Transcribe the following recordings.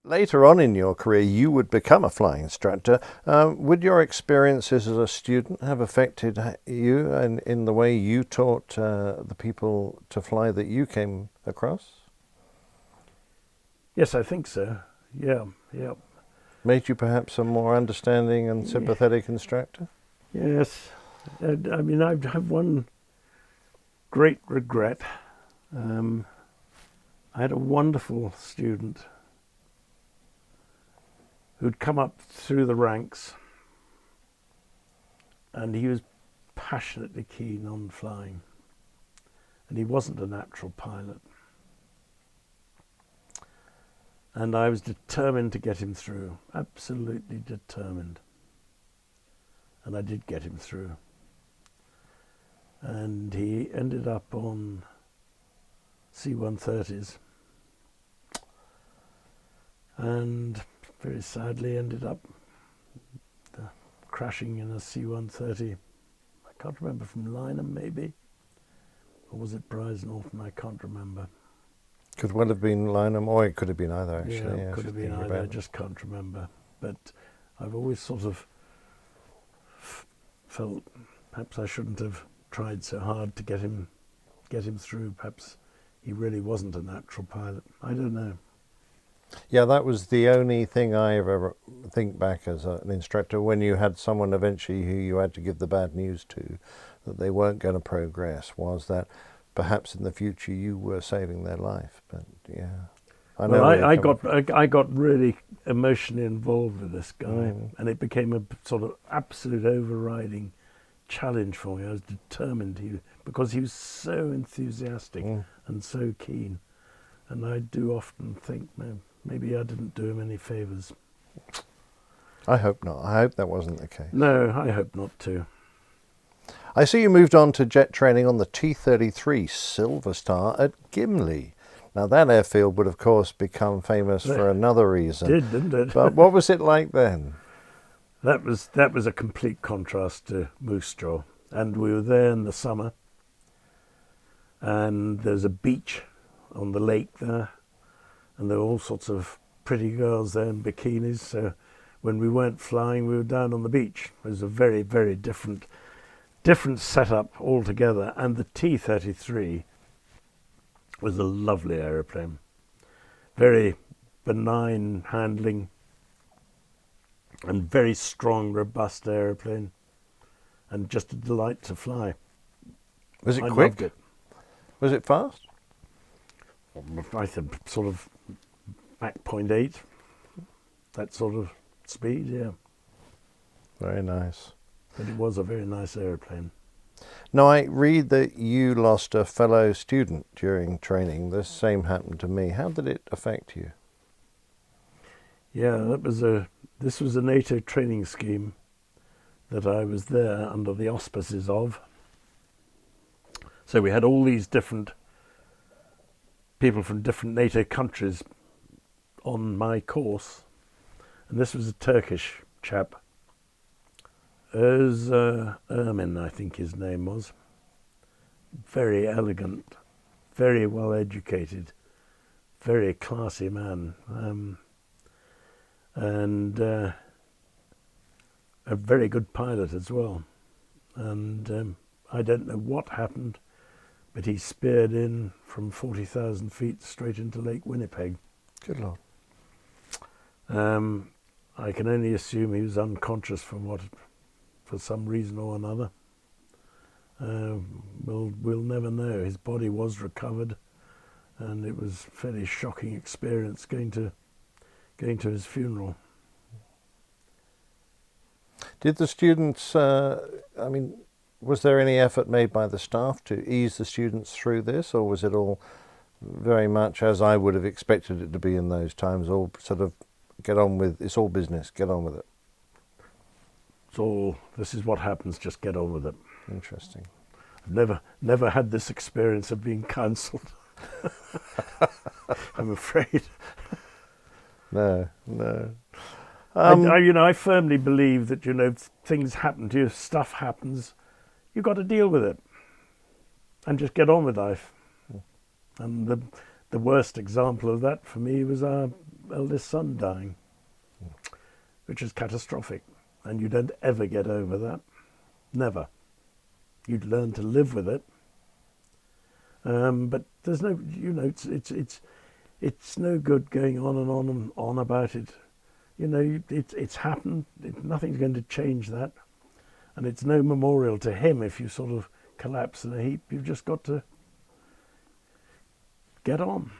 Later on in your career, you would become a flying instructor. Would your experiences as a student have affected you and in the way you taught the people to fly that you came across? Yes, I think so. Yeah, yeah. Made you perhaps a more understanding and Yeah. sympathetic instructor? Yes. I mean, I have one great regret. Um, I had a wonderful student who'd come up through the ranks, and he was passionately keen on flying, and he wasn't a natural pilot. And I was determined to get him through, absolutely determined. And I did get him through. And he ended up on C-130s, and very sadly ended up crashing in a C-130. I can't remember, from Lynham maybe, or was it Brize Norton? I can't remember. Could well have been Lynham, or it could have been either, actually. Yeah, Yeah, could have been either. I just can't remember. But I've always sort of felt perhaps I shouldn't have tried so hard to get him through. Perhaps he really wasn't a natural pilot. I don't know. Yeah, that was the only thing I ever think back as an instructor, when you had someone eventually who you had to give the bad news to, that they weren't going to progress, was that perhaps in the future you were saving their life. But yeah, I know. Well, I got really emotionally involved with this guy, and it became a sort of absolute overriding challenge for me. I was determined, because he was so enthusiastic and so keen, and I do often think, no, maybe I didn't do him any favours. I hope not. I hope that wasn't the case. No, I hope not too. I see you moved on to jet training on the T-33 Silver Star at Gimli. Now that airfield would of course become famous for another reason. Didn't it? But what was it like then? That was a complete contrast to Moose Jaw. And we were there in the summer, and there's a beach on the lake there, and there were all sorts of pretty girls there in bikinis. So when we weren't flying, we were down on the beach. It was a very, very different setup altogether. And the T-33 was a lovely aeroplane, very benign handling, and very strong, robust aeroplane, and just a delight to fly. Was it I quick? loved it. Was it fast? I think sort of Mach 0.8, that sort of speed, yeah. Very nice. But it was a very nice aeroplane. Now I read that you lost a fellow student during training. The same happened to me. How did it affect you? Yeah, this was a NATO training scheme that I was there under the auspices of. So we had all these different people from different NATO countries on my course, and this was a Turkish chap. Ermin, I think his name was. Very elegant, very well educated, very classy man, and a very good pilot as well. And I don't know what happened, but he speared in from 40,000 feet straight into Lake Winnipeg. Good Lord. I can only assume he was unconscious for some reason or another. We'll never know. His body was recovered, and it was a fairly shocking experience going to his funeral. Did the students, was there any effort made by the staff to ease the students through this, or was it all very much as I would have expected it to be in those times, all sort of get on with, it's all business, get on with it? This is what happens, just get on with it. Interesting. I've never had this experience of being cancelled. I'm afraid. No. I firmly believe that, things happen to you, stuff happens, you've got to deal with it and just get on with life. And the worst example of that for me was our eldest son dying, which is catastrophic. And you don't ever get over that. Never. You'd learn to live with it. But there's no, it's no good going on and on about it. It's happened. Nothing's going to change that. And it's no memorial to him if you sort of collapse in a heap. You've just got to get on.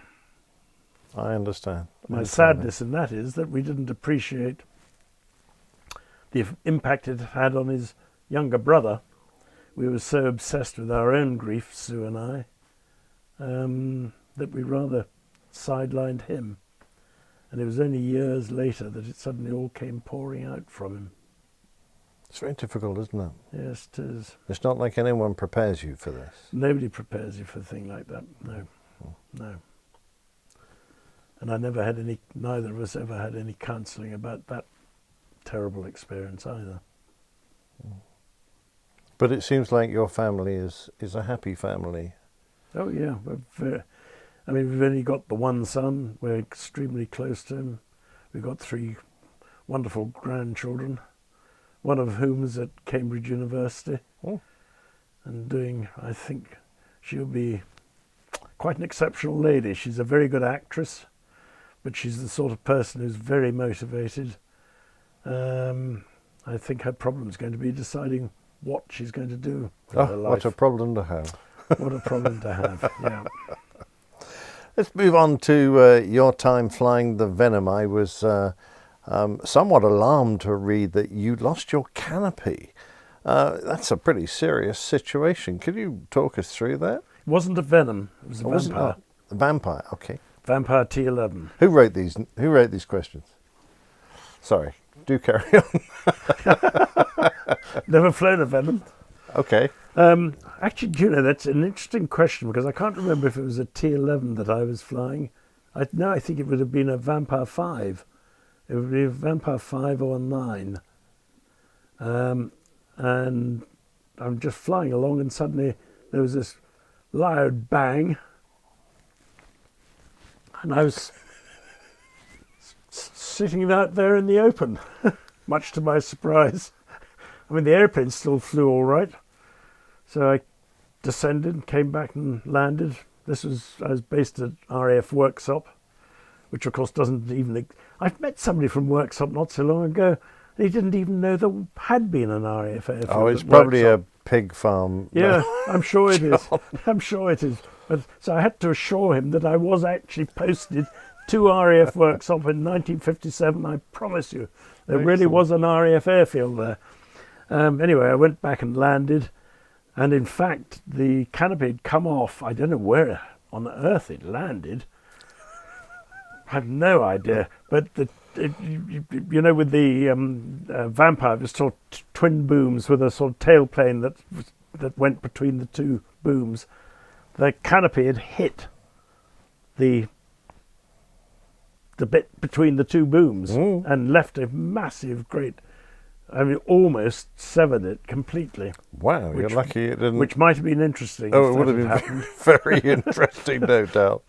I understand. My sadness in that is that we didn't appreciate the impact it had on his younger brother. We were so obsessed with our own grief, Sue and I, that we rather sidelined him. And it was only years later that it suddenly all came pouring out from him. It's very difficult, isn't it? Yes, it is. It's not like anyone prepares you for this. Nobody prepares you for a thing like that. No, no. And I never had any, neither of us ever had any counselling about that terrible experience either. But it seems like your family is a happy family. Oh yeah, we've only got the one son. We're extremely close to him. We've got 3 wonderful grandchildren, one of whom is at Cambridge University and doing, I think she'll be quite an exceptional lady. She's a very good actress, but she's the sort of person who's very motivated. I think her problem is going to be deciding what she's going to do with her life. What a problem to have. What a problem to have, yeah. Let's move on to your time flying the Venom. I was somewhat alarmed to read that you lost your canopy. That's a pretty serious situation. Could you talk us through that? It wasn't a Venom, it was a Vampire. A Vampire, okay. Vampire T11. Who wrote these questions? Sorry, do carry on. Never flown a Venom. Okay. Actually, that's an interesting question because I can't remember if it was a T11 that I was flying. I think it would have been a Vampire 5. It would be a Vampire 5 or a 9. And I'm just flying along and suddenly there was this loud bang. And I was sitting out there in the open, much to my surprise. I mean, the airplane still flew all right. So I descended, came back and landed. I was based at RAF Worksop, which of course doesn't even... I've met somebody from Worksop not so long ago, and he didn't even know there had been an RAF airfield. Oh, it's probably a pig farm. Yeah, I'm sure it is. I'm sure it is. But, so I had to assure him that I was actually posted to RAF Worksop in 1957, I promise you. There really was an RAF airfield there. Anyway, I went back and landed, and in fact, the canopy had come off. I don't know where on earth it landed. I have no idea. But with the Vampire, it was sort of twin booms with a sort of tailplane that went between the 2 booms. The canopy had hit the bit between the 2 booms and left a massive, almost severed it completely. Wow, you're lucky it didn't... Which might have been interesting. Oh, it would have been very interesting, no doubt.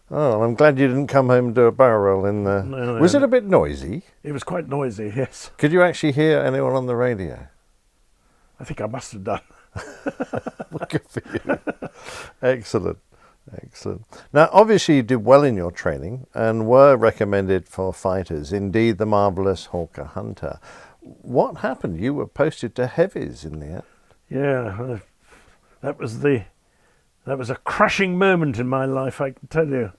Oh, I'm glad you didn't come home and do a barrel roll in there. No. Was it a bit noisy? It was quite noisy, yes. Could you actually hear anyone on the radio? I think I must have done. Well, good for you. Excellent. Now, obviously you did well in your training and were recommended for fighters, indeed the marvellous Hawker Hunter. What happened? You were posted to heavies in the end. Yeah, that was a crushing moment in my life, I can tell you.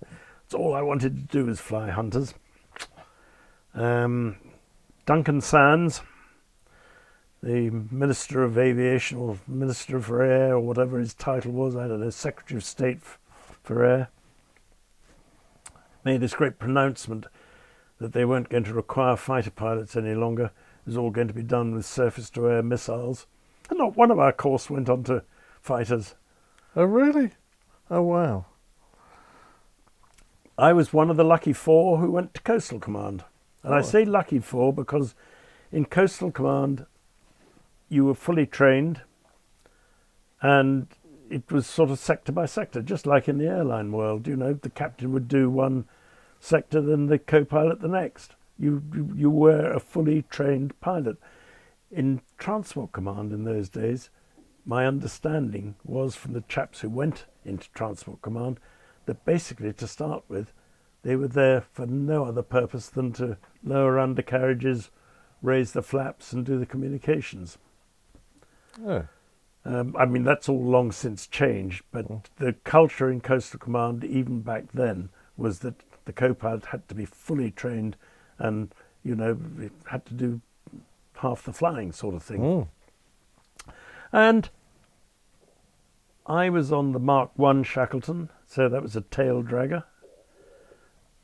It's all I wanted to do was fly Hunters. Duncan Sands, the Minister of Aviation or Minister for Air or whatever his title was, I don't know, Secretary of State for Air, made this great pronouncement that they weren't going to require fighter pilots any longer. It was all going to be done with surface-to-air missiles. And not one of our course went on to fighters. Oh, really? Oh, wow. I was one of the lucky 4 who went to Coastal Command. And I say lucky 4 because in Coastal Command you were fully trained and it was sort of sector by sector, just like in the airline world. The captain would do one sector than the co-pilot the next. You were a fully trained pilot. In Transport Command in those days, my understanding was from the chaps who went into Transport Command that basically, to start with, they were there for no other purpose than to lower undercarriages, raise the flaps and do the communications. Oh. I mean, that's all long since changed, but the culture in Coastal Command, even back then, was that the co-pilot had to be fully trained and, you know, it had to do half the flying sort of thing. And I was on the Mark I Shackleton, so that was a tail dragger,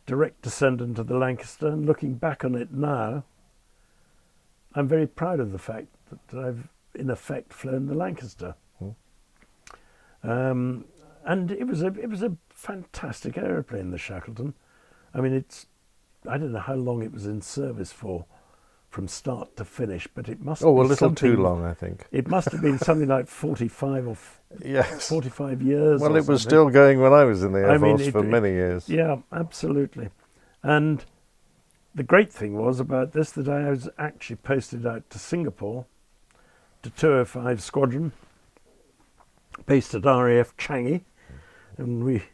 direct descendant of the Lancaster, and looking back on it now, I'm very proud of the fact that I've in effect flown the Lancaster. And it was a fantastic aeroplane, the Shackleton. I mean, I don't know how long it was in service for, from start to finish, but it must. Oh, a little too long, I think. It must have been something like 45 or yes, 45 years. Well, or it was something. still going when I was in the Air Force for many years. Yeah, absolutely. And the great thing was about this that I was actually posted out to Singapore, to 205 Squadron, based at RAF Changi. And we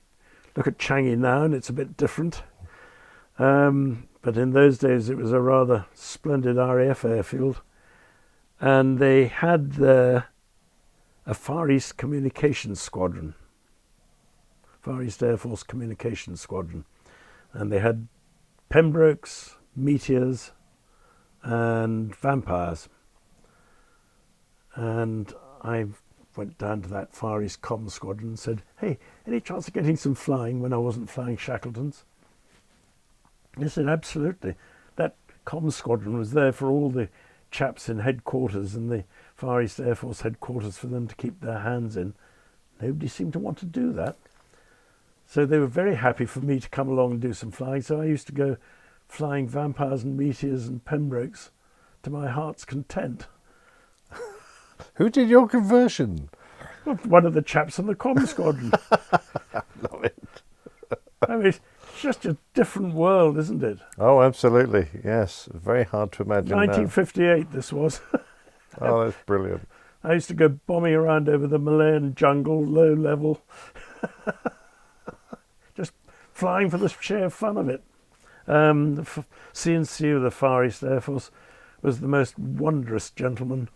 look at Changi now and it's a bit different. But in those days it was a rather splendid RAF airfield. And they had there a Far East Communications Squadron, Far East Air Force Communications Squadron. And they had Pembrokes, Meteors and Vampires. And I went down to that Far East Comm Squadron and said, hey, any chance of getting some flying when I wasn't flying Shackletons? They said, absolutely. That Comm Squadron was there for all the chaps in headquarters and the Far East Air Force headquarters for them to keep their hands in. Nobody seemed to want to do that. So they were very happy for me to come along and do some flying. So I used to go flying Vampires and Meteors and Pembrokes to my heart's content. Who did your conversion? One of the chaps on the Comm Squadron. Love it. I mean, it's just a different world, isn't it? Oh, absolutely. Yes. Very hard to imagine 1958 this was. Oh, that's brilliant. I used to go bombing around over the Malayan jungle, low level. Just flying for the sheer fun of it. The C&C of the Far East Air Force was the most wondrous gentleman,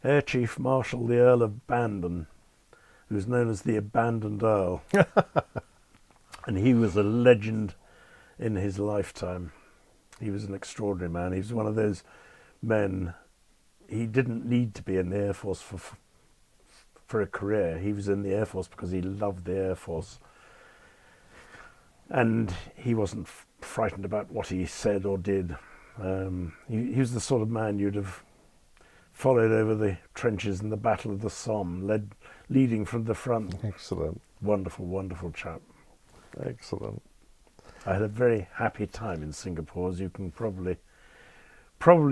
Air Chief Marshal the Earl of Bandon, who was known as the Abandoned Earl. And he was a legend in his lifetime. He was an extraordinary man. He was one of those men. He didn't need to be in the Air Force for a career. He was in the Air Force because he loved the Air Force. And he wasn't frightened about what he said or did. He was the sort of man you'd have followed over the trenches in the Battle of the Somme, leading from the front. Excellent. Wonderful, wonderful chap. Excellent. I had a very happy time in Singapore, as you can probably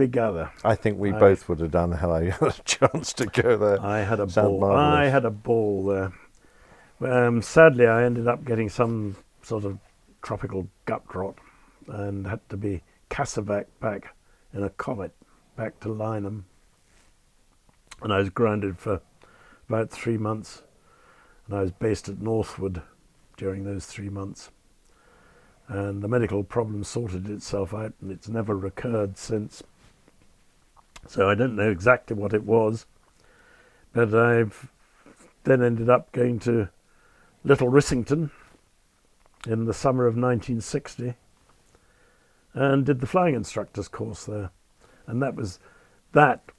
gather. I think we both would have done had I had a chance to go there. I had a Sound ball. marvellous. I had a ball there. Sadly, I ended up getting some sort of tropical gut rot and had to be casevaced back in a comet back to Lynham. And I was grounded for about 3 months. And I was based at Northwood during those 3 months. And the medical problem sorted itself out and it's never recurred since. So I don't know exactly what it was. But I've then ended up going to Little Rissington in the summer of 1960 and did the flying instructor's course there. And that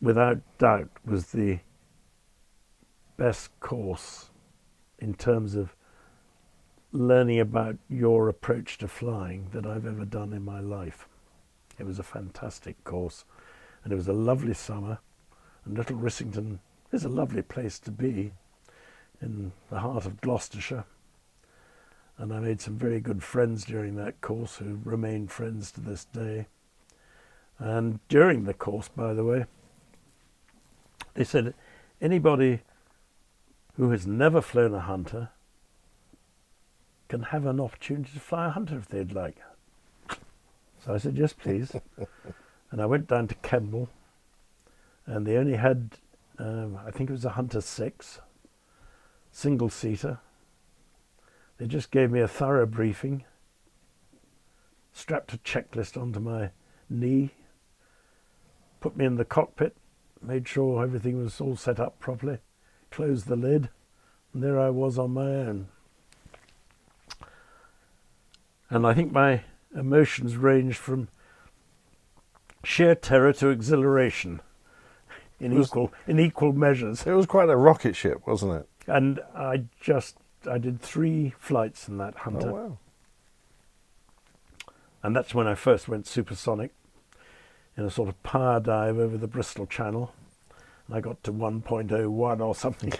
without doubt was the best course in terms of learning about your approach to flying that I've ever done in my life. It was a fantastic course and it was a lovely summer, and Little Rissington is a lovely place to be in the heart of Gloucestershire. And I made some very good friends during that course who remain friends to this day. And during the course, by the way, they said anybody who has never flown a Hunter can have an opportunity to fly a Hunter if they'd like. So I said, yes, please. And I went down to Kemble, and they only had, I think it was a Hunter 6, single-seater. They just gave me a thorough briefing, strapped a checklist onto my knee, put me in the cockpit, made sure everything was all set up properly, closed the lid, and there I was on my own. And I think my emotions ranged from sheer terror to exhilaration in equal measures. It was quite a rocket ship, wasn't it? And I did 3 flights in that Hunter. Oh, wow. And that's when I first went supersonic in a sort of power dive over the Bristol Channel. And I got to 1.01 or something.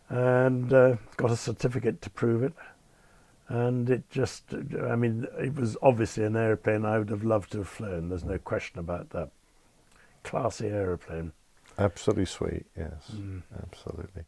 And got a certificate to prove it. And it just, I mean, it was obviously an aeroplane I would have loved to have flown. There's no question about that. Classy aeroplane. Absolutely sweet, yes. Absolutely.